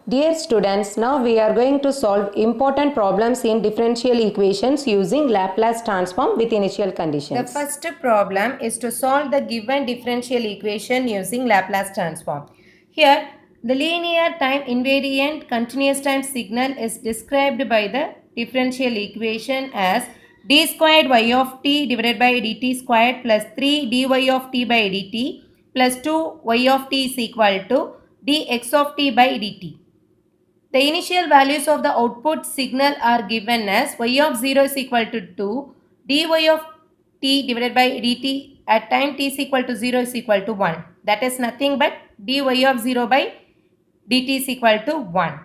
Dear students, now we are going to solve important problems in differential equations using Laplace transform with initial conditions. The first problem is to solve the given differential equation using Laplace transform. Here, the linear time invariant continuous time signal is described by the differential equation as d squared y of t divided by dt squared plus 3 dy of t by dt plus 2 y of t is equal to dx of t by dt. The initial values of the output signal are given as y of 0 is equal to 2, dy of t divided by dt at time t is equal to 0 is equal to 1. That is nothing but dy of 0 by dt is equal to 1.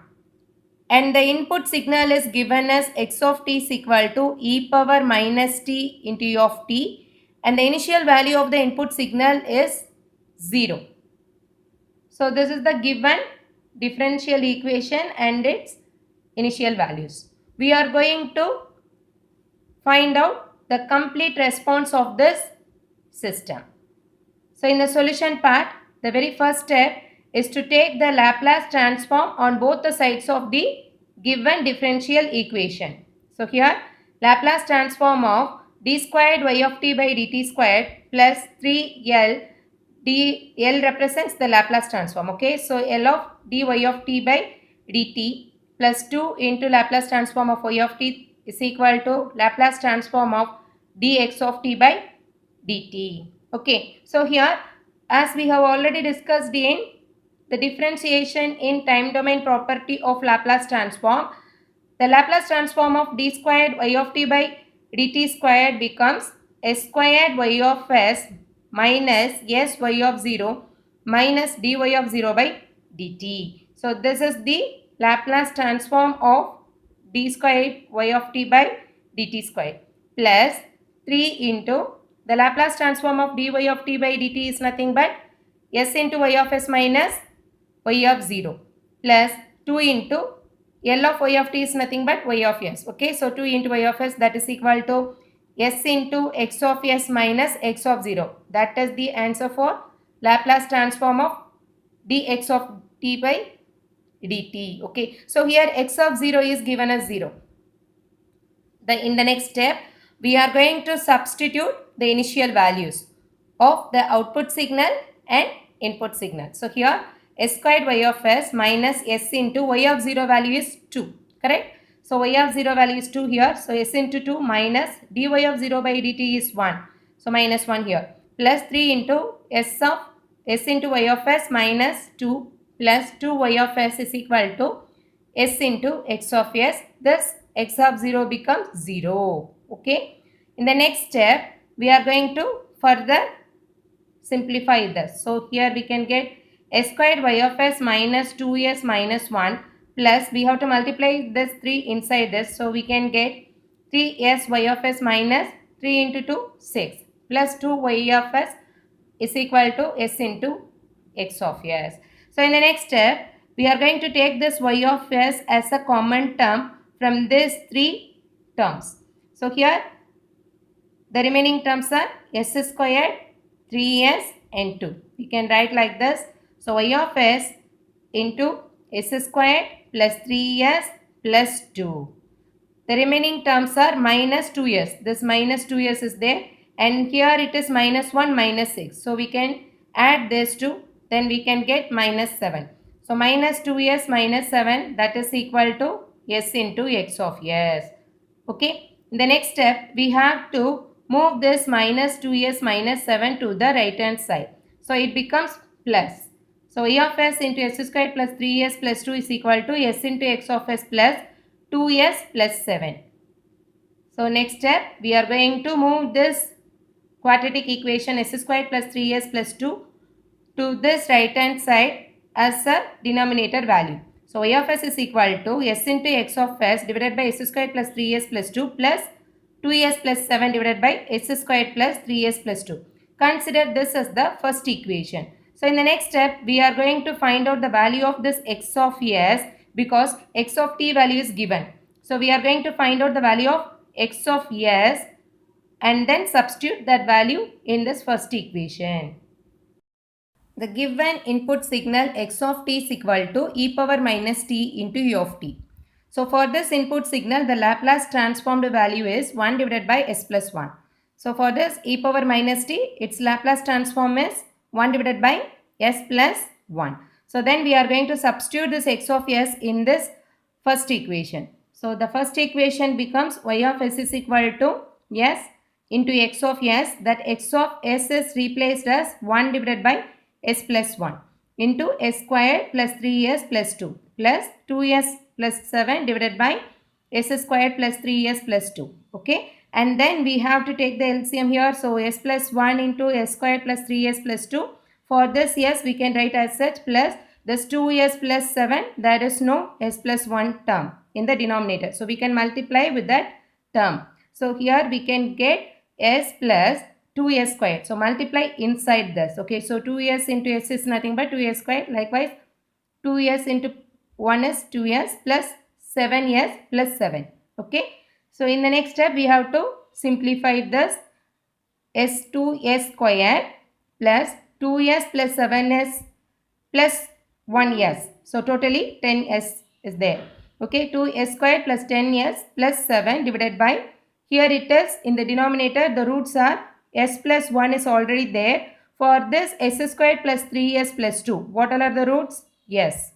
And the input signal is given as x of t is equal to e power minus t into u of t. And the initial value of the input signal is 0. So this is the given differential equation and its initial values. We are going to find out the complete response of this system. So in the solution part, the very first step is to take the Laplace transform on both the sides of the given differential equation. So here Laplace transform of d squared y of t by dt squared plus 3l L represents the Laplace transform. Okay, so L of dy of t by dt plus 2 into Laplace transform of y of t is equal to Laplace transform of dx of t by dt. Okay, so here as we have already discussed in the differentiation in time domain property of Laplace transform, the Laplace transform of d squared y of t by dt squared becomes s squared y of s minus s y of 0 minus dy of 0 by dt. So this is the Laplace transform of d squared y of t by dt squared plus 3 into the Laplace transform of dy of t by dt is nothing but s into y of s minus y of 0 plus 2 into L of y of t is nothing but y of s. Okay, so 2 into y of s, that is equal to s into x of s minus x of 0. That is the answer for Laplace transform of dx of t by dt. Okay, so here x of 0 is given as 0. In the next step, we are going to substitute the initial values of the output signal and input signal. So here s squared y of s minus s into y of 0 value is 2, correct? So y of 0 value is 2 here. So s into 2 minus dy of 0 by dt is 1. So minus 1 here plus 3 into s into y of s minus 2 plus 2y of s is equal to s into x of s. Thus x of 0 becomes 0. Okay. In the next step, we are going to further simplify this. So here we can get s squared y of s minus 2s minus 1 plus we have to multiply this 3 inside this. So we can get 3s y of s minus 3 into 2 6 plus 2 y of s is equal to s into x of s. So in the next step, we are going to take this y of s as a common term from these 3 terms. So here the remaining terms are s squared, 3s and 2. We can write like this. So y of s into s squared plus 3s plus 2. The remaining terms are minus 2s. This minus 2s is there and here it is minus 1 minus 6. So we can add this 2, then we can get minus 7. So minus 2s minus 7, that is equal to s into x of s. Okay. In the next step, we have to move this minus 2s minus 7 to the right hand side. So it becomes plus. So y of s into s squared plus 3s plus 2 is equal to s into x of s plus 2s plus 7. So next step, we are going to move this quadratic equation s squared plus 3s plus 2 to this right hand side as a denominator value. So y of s is equal to s into x of s divided by s squared plus 3s plus 2 plus 2s plus 7 divided by s squared plus 3s plus 2. Consider this as the first equation. So in the next step, we are going to find out the value of this x of s because x of t value is given. So we are going to find out the value of x of s and then substitute that value in this first equation. The given input signal x of t is equal to e power minus t into u of t. So for this input signal, the Laplace transformed value is 1 divided by s plus 1. So for this e power minus t, its Laplace transform is 1 divided by s plus 1. So then we are going to substitute this x of s in this first equation. So the first equation becomes y of s is equal to s into x of s, that x of s is replaced as 1 divided by s plus 1 into s squared plus 3s plus 2 plus 2s plus 7 divided by s squared plus 3s plus 2. Okay, and then we have to take the LCM here. So s plus 1 into s squared plus 3s plus 2. For this s we can write as such plus this 2s plus 7, there is no s plus 1 term in the denominator. So we can multiply with that term. So here we can get s plus 2s squared. So multiply inside this. Okay, so 2s into s is nothing but 2s squared. Likewise, 2s into 1 is 2s plus 7s plus 7. Okay, so in the next step we have to simplify this s2s squared plus 2s plus 7s plus 1s. So totally 10s is there. Okay, 2s squared plus 10s plus 7 divided by, here it is in the denominator, the roots are s plus 1 is already there. For this s squared plus 3s plus 2, what all are the roots? Yes.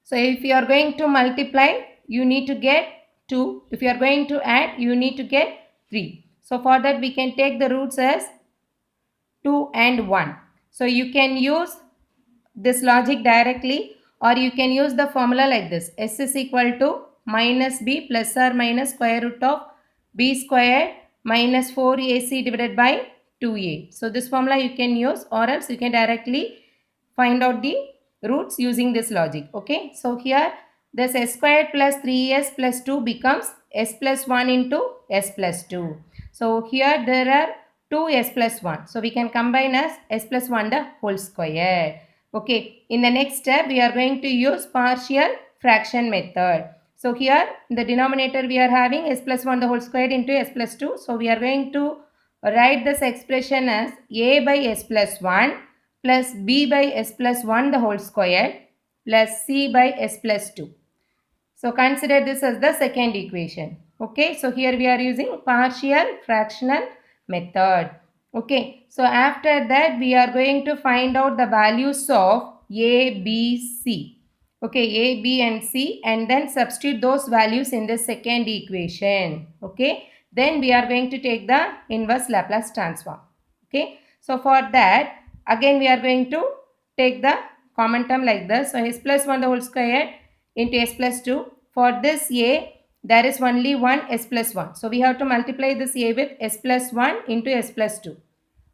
So if you are going to multiply, you need to get 2. If you are going to add, you need to get 3. So for that we can take the roots as 2 and 1. So you can use this logic directly, or you can use the formula like this: s is equal to minus b plus or minus square root of b squared minus 4ac divided by 2a. So this formula you can use, or else you can directly find out the roots using this logic. Okay, so here this s squared plus 3s plus 2 becomes s plus 1 into s plus 2. So here there are 2s plus 1. So we can combine as s plus 1 the whole square. Okay, in the next step we are going to use partial fraction method. So here in the denominator we are having s plus 1 the whole square into s plus 2. So we are going to write this expression as a by s plus 1 plus b by s plus 1 the whole square plus c by s plus 2. So consider this as the second equation. Okay, so here we are using partial fractional method. Okay, so after that we are going to find out the values of a, b, c. Okay, a, b and c, and then substitute those values in the second equation. Okay, then we are going to take the inverse Laplace transform. Okay, so for that again we are going to take the common term like this. So s plus 1 the whole square into s plus 2. For this a, there is only one s plus 1. So we have to multiply this a with s plus 1 into s plus 2.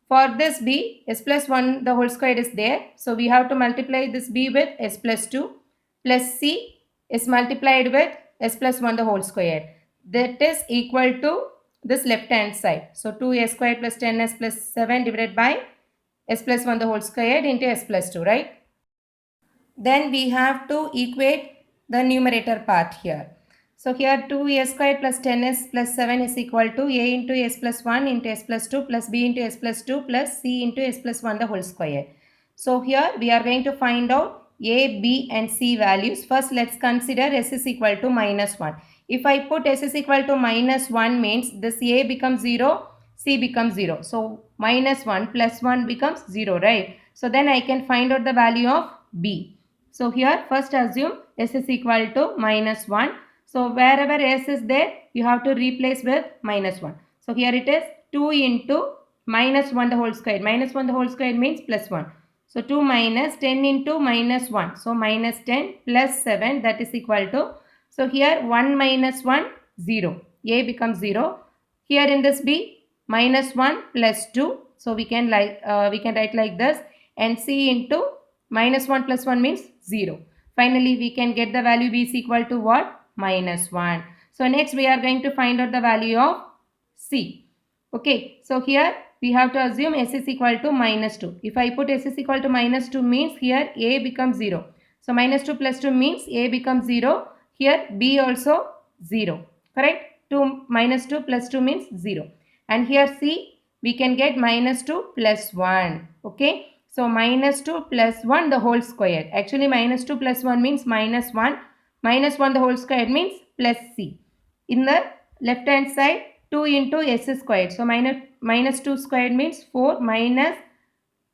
For this b, s plus 1 the whole square is there. So we have to multiply this b with s plus 2 plus c is multiplied with s plus 1 the whole square. That is equal to this left hand side. So 2s squared plus 10s plus 7 divided by s plus 1 the whole square into s plus 2, right? Then we have to equate the numerator part here. So here 2s squared plus 10s plus 7 is equal to a into s plus 1 into s plus 2 plus b into s plus 2 plus c into s plus 1 the whole square. So here we are going to find out a, b and c values. First let's consider s is equal to minus 1. If I put s is equal to minus 1 means this a becomes 0, c becomes 0. So minus 1 plus 1 becomes 0, right? So then I can find out the value of b. So here first assume s is equal to minus 1. So wherever s is there, you have to replace with minus 1. So here it is 2 into minus 1 the whole square. Minus 1 the whole square means plus 1. So 2 minus 10 into minus 1. So minus 10 plus 7, that is equal to, so here 1 minus 1, 0. A becomes 0. Here in this b, minus 1 plus 2. So we can write like this, and c into minus 1 plus 1 means 0. Finally, we can get the value b is equal to what? Minus 1. So next we are going to find out the value of c. Okay, so here we have to assume s is equal to minus 2. If I put s is equal to minus 2 means here a becomes 0. So minus 2 plus 2 means a becomes 0. Here b also 0. Correct? 2 minus 2 plus 2 means 0. And here c, we can get minus 2 plus 1. Okay. So minus 2 plus 1 the whole square. Actually minus 2 plus 1 means minus 1. Minus 1 the whole square means plus c. In the left hand side 2 into s squared. So minus 2 squared means 4 minus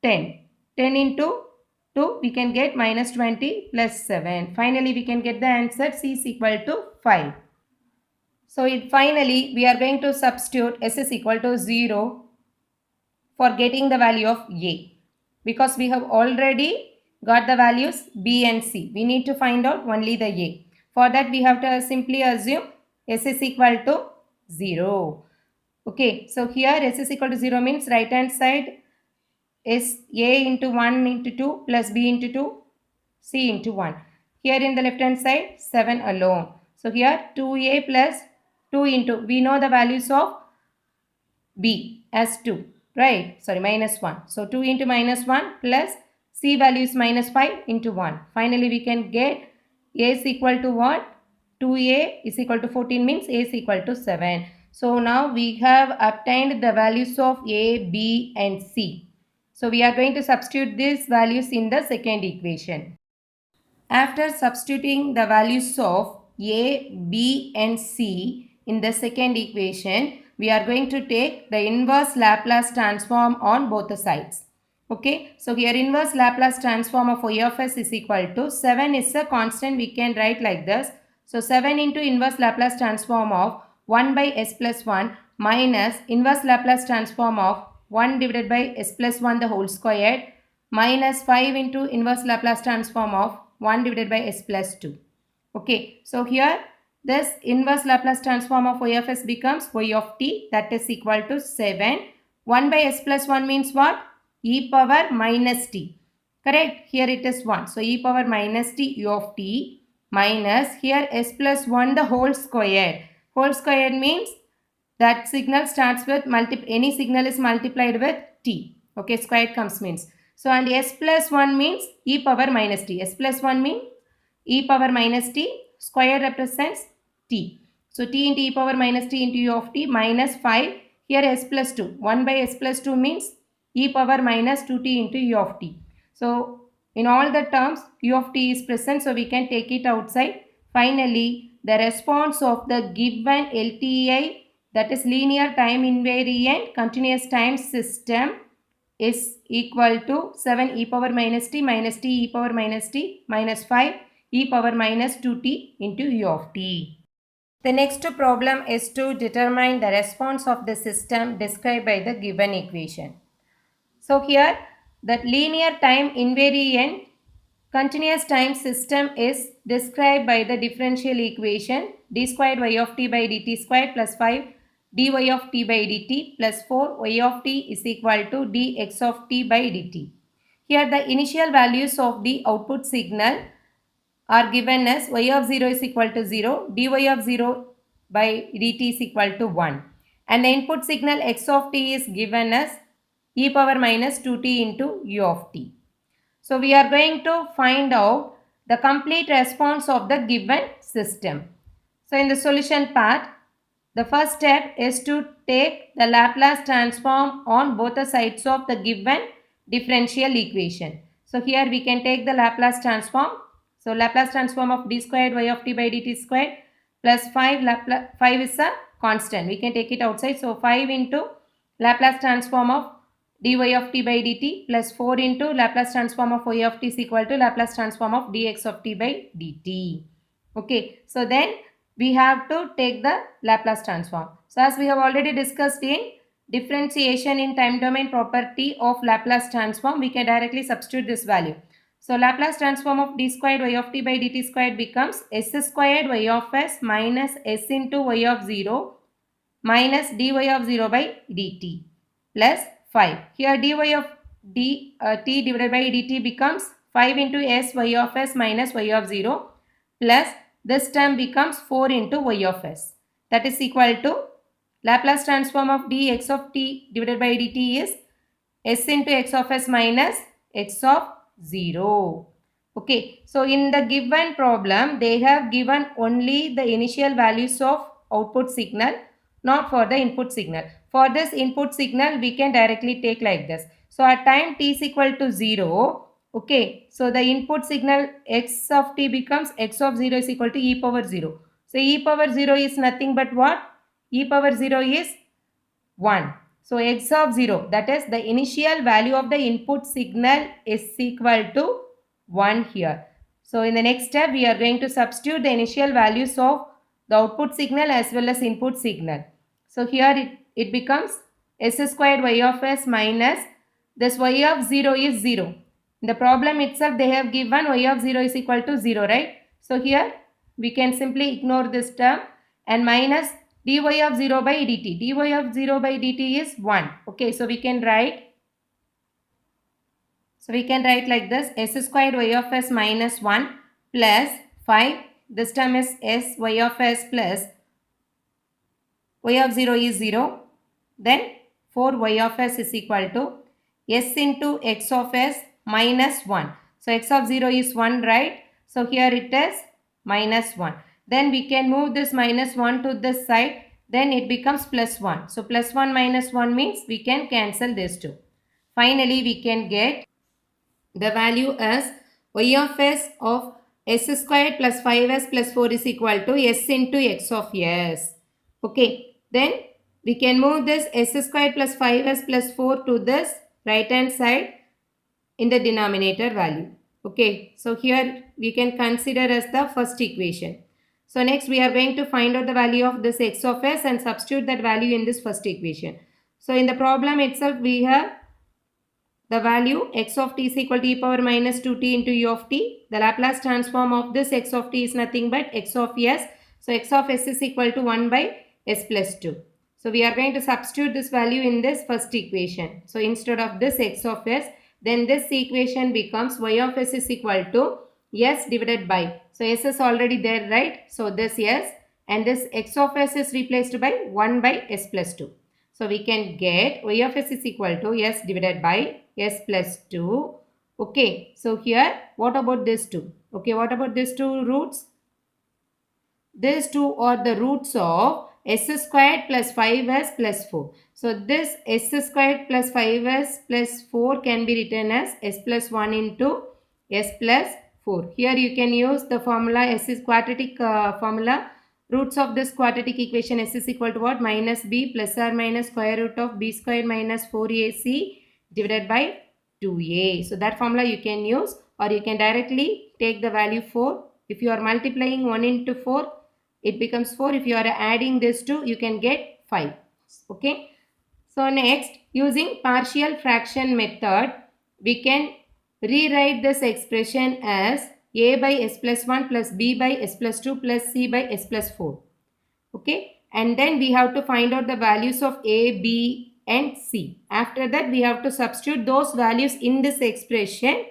10. 10 into 2 we can get minus 20 plus 7. Finally we can get the answer c is equal to 5. So finally we are going to substitute s is equal to 0 for getting the value of a, because we have already got the values b and c. We need to find out only the a. For that we have to simply assume s is equal to 0. Okay, so here s is equal to 0 means right hand side is a into 1 into 2 plus b into 2 c into 1. Here in the left hand side 7 alone. So here 2a plus 2 into, we know the values of b as 2, right? Sorry, minus 1. So 2 into minus 1 plus c value is minus 5 into 1. Finally we can get a is equal to what? 2a is equal to 14 means a is equal to 7. So now we have obtained the values of a, b and c. So we are going to substitute these values in the second equation. After substituting the values of a, b and c in the second equation, we are going to take the inverse Laplace transform on both the sides. Okay, so here inverse Laplace transform of y of s is equal to 7 is a constant, we can write like this. So 7 into inverse Laplace transform of 1 by s plus 1 minus inverse Laplace transform of 1 divided by s plus 1 the whole squared minus 5 into inverse Laplace transform of 1 divided by s plus 2. Okay, so here this inverse Laplace transform of y of s becomes y of t, that is equal to 7. 1 by s plus 1 means what? E power minus t. Correct? Here it is 1. So e power minus t u of t minus here s plus 1 the whole square. Whole square means that signal starts with any signal is multiplied with t. Okay, squared comes means. So and s plus 1 means e power minus t. S plus 1 means e power minus t, square represents t. So t into e power minus t into u of t minus 5. Here s plus 2. 1 by s plus 2 means e power minus 2t into u of t. So in all the terms u of t is present, so we can take it outside. Finally, the response of the given LTI, that is linear time invariant continuous time system, is equal to 7 e power minus t e power minus t minus 5 e power minus 2t into u of t. The next problem is to determine the response of the system described by the given equation. So here that linear time invariant continuous time system is described by the differential equation d squared y of t by dt squared plus 5 dy of t by dt plus 4 y of t is equal to dx of t by dt. Here the initial values of the output signal are given as y of 0 is equal to 0, dy of 0 by dt is equal to 1. And the input signal x of t is given as e power minus 2t into u of t. So we are going to find out the complete response of the given system. So in the solution part, the first step is to take the Laplace transform on both the sides of the given differential equation. So here we can take the Laplace transform. So Laplace transform of d squared y of t by dt squared plus 5 is a constant. We can take it outside. So 5 into Laplace transform of dy of t by dt plus 4 into Laplace transform of y of t is equal to Laplace transform of dx of t by dt. Okay, so then we have to take the Laplace transform. So as we have already discussed in differentiation in time domain property of Laplace transform, we can directly substitute this value. So Laplace transform of d squared y of t by dt squared becomes s squared y of s minus s into y of 0 minus dy of 0 by dt plus 5. Here dy of t divided by dt becomes 5 into s y of s minus y of 0 plus this term becomes 4 into y of s. That is equal to Laplace transform of dx of t divided by dt is s into x of s minus x of 0. Okay, so in the given problem, they have given only the initial values of output signal, not for the input signal. For this input signal, we can directly take like this. So at time t is equal to 0, okay, so the input signal x of t becomes x of 0 is equal to e power 0. So e power 0 is nothing but what? E power 0 is 1. So x of 0, that is the initial value of the input signal is equal to 1 here. So in the next step, we are going to substitute the initial values of the output signal as well as input signal. So here it becomes s squared y of s minus this y of 0 is 0. In the problem itself, they have given y of 0 is equal to 0, right? So here we can simply ignore this term and minus dy of 0 by dt. dy of 0 by dt is 1. Okay, so we can write like this: s squared y of s minus 1 plus 5. This term is s y of s plus y of 0 is 0. Then 4y of s is equal to s into x of s minus 1. So x of 0 is 1, right? So here it is minus 1. Then we can move this minus 1 to this side. Then it becomes plus 1. So plus 1 minus 1 means we can cancel this two. Finally, we can get the value as y of s of s squared plus 5s plus 4 is equal to s into x of s. Okay, then we can move this s squared plus 5s plus 4 to this right hand side in the denominator value. Okay, so here we can consider as the first equation. So next we are going to find out the value of this x of s and substitute that value in this first equation. So in the problem itself we have the value x of t is equal to e power minus 2t into u of t. The Laplace transform of this x of t is nothing but x of s. So x of s is equal to 1 by s plus 2. So we are going to substitute this value in this first equation. So instead of this x of s, then this equation becomes y of s is equal to s divided by. So s is already there, right? So this s and this x of s is replaced by 1 by s plus 2. So we can get y of s is equal to s divided by s plus 2. Okay, so here what about this 2? Okay, what about these two roots? These two are the roots of s squared plus 5s plus 4. So this s squared plus 5s plus 4 can be written as s plus 1 into s plus 4. Here you can use the formula s is quadratic formula. Roots of this quadratic equation s is equal to what? Minus b plus or minus square root of b squared minus 4ac divided by 2a. So that formula you can use, or you can directly take the value 4. If you are multiplying 1 into 4, it becomes 4. If you are adding this 2, you can get 5. Okay. So next, using partial fraction method, we can rewrite this expression as a by s plus 1 plus b by s plus 2 plus c by s plus 4. Okay, and then we have to find out the values of a, b and c. After that, we have to substitute those values in this expression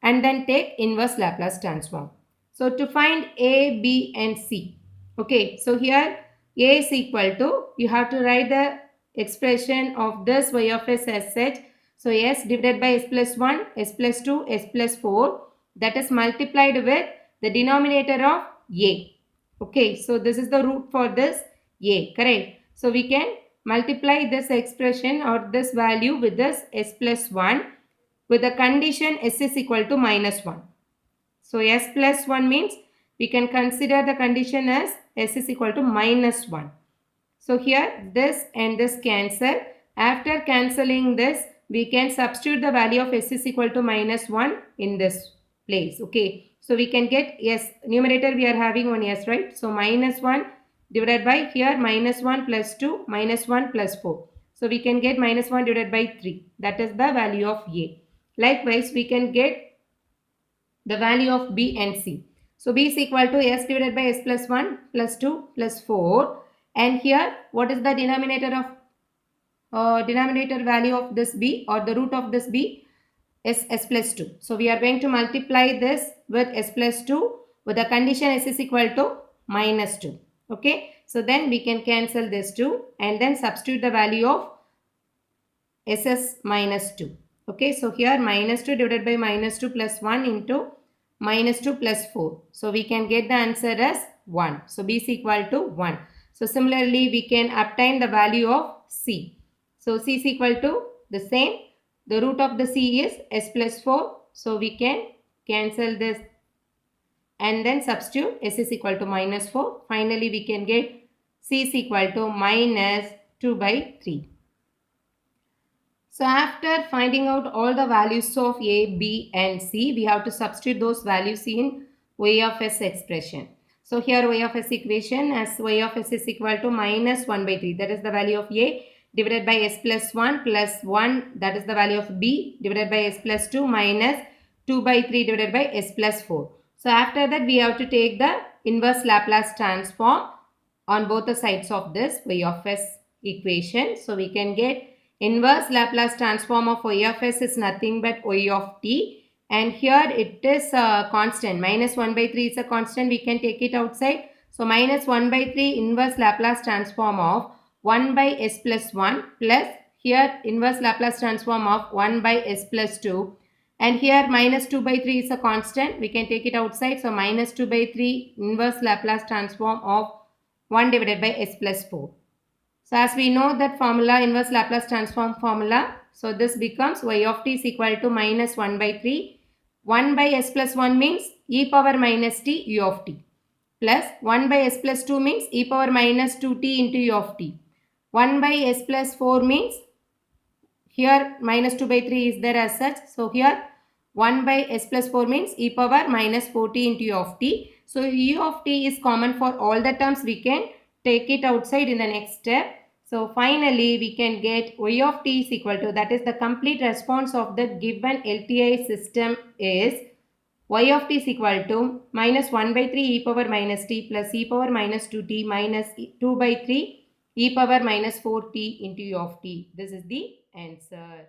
and then take inverse Laplace transform. So to find a, b and c. Okay, so here a is equal to, you have to write the expression of this y of s as such. So s divided by s plus 1, s plus 2, s plus 4, that is multiplied with the denominator of a. Okay, so this is the root for this a, correct? So we can multiply this expression or this value with this s plus 1 with the condition s is equal to minus 1. So s plus 1 means we can consider the condition as s is equal to minus 1. So here this and this cancel. After cancelling this, we can substitute the value of s is equal to minus 1 in this place. Okay, so we can get s, numerator we are having one s, right? So minus 1 divided by here minus 1 plus 2 minus 1 plus 4. So we can get minus 1 divided by 3. That is the value of a. Likewise, we can get the value of b and c. So b is equal to s divided by s plus 1 plus 2 plus 4. And here what is the denominator value of this b, or the root of this b? Is s plus 2. So we are going to multiply this with s plus 2 with the condition s is equal to minus 2. Okay. So then we can cancel this 2 and then substitute the value of ss minus 2. Okay, so here minus 2 divided by minus 2 plus 1 into minus 2 plus 4. So we can get the answer as 1. So b is equal to 1. So similarly, we can obtain the value of c. So c is equal to the same The root of the c is s plus 4. So we can cancel this and then substitute s is equal to minus 4. Finally, we can get c is equal to minus 2 by 3. So after finding out all the values of a, b and c, we have to substitute those values in y of s expression. So here y of s equation as y of s is equal to minus 1 by 3. That is the value of a divided by s plus 1 plus 1. That is the value of b divided by s plus 2 minus 2 by 3 divided by s plus 4. So after that we have to take the inverse Laplace transform on both the sides of this y of s equation. So we can get inverse Laplace transform of y of s is nothing but y of t, and here it is a constant. Minus 1 by 3 is a constant. We can take it outside. So minus 1 by 3 inverse Laplace transform of 1 by s plus 1 plus here inverse Laplace transform of 1 by s plus 2, and here minus 2 by 3 is a constant. We can take it outside. So minus 2 by 3 inverse Laplace transform of 1 divided by s plus 4. So as we know that formula, inverse Laplace transform formula, so this becomes y of t is equal to minus 1 by 3. 1 by s plus 1 means e power minus t u of t, plus 1 by s plus 2 means e power minus 2t into u of t. 1 by s plus 4 means here minus 2 by 3 is there as such. So here 1 by s plus 4 means e power minus 4t into u of t. So u of t is common for all the terms. We can take it outside in the next step. So finally we can get y of t is equal to, that is the complete response of the given LTI system is y of t is equal to minus 1 by 3 e power minus t plus e power minus 2t minus 2 by 3 e power minus 4t into u of t. This is the answer.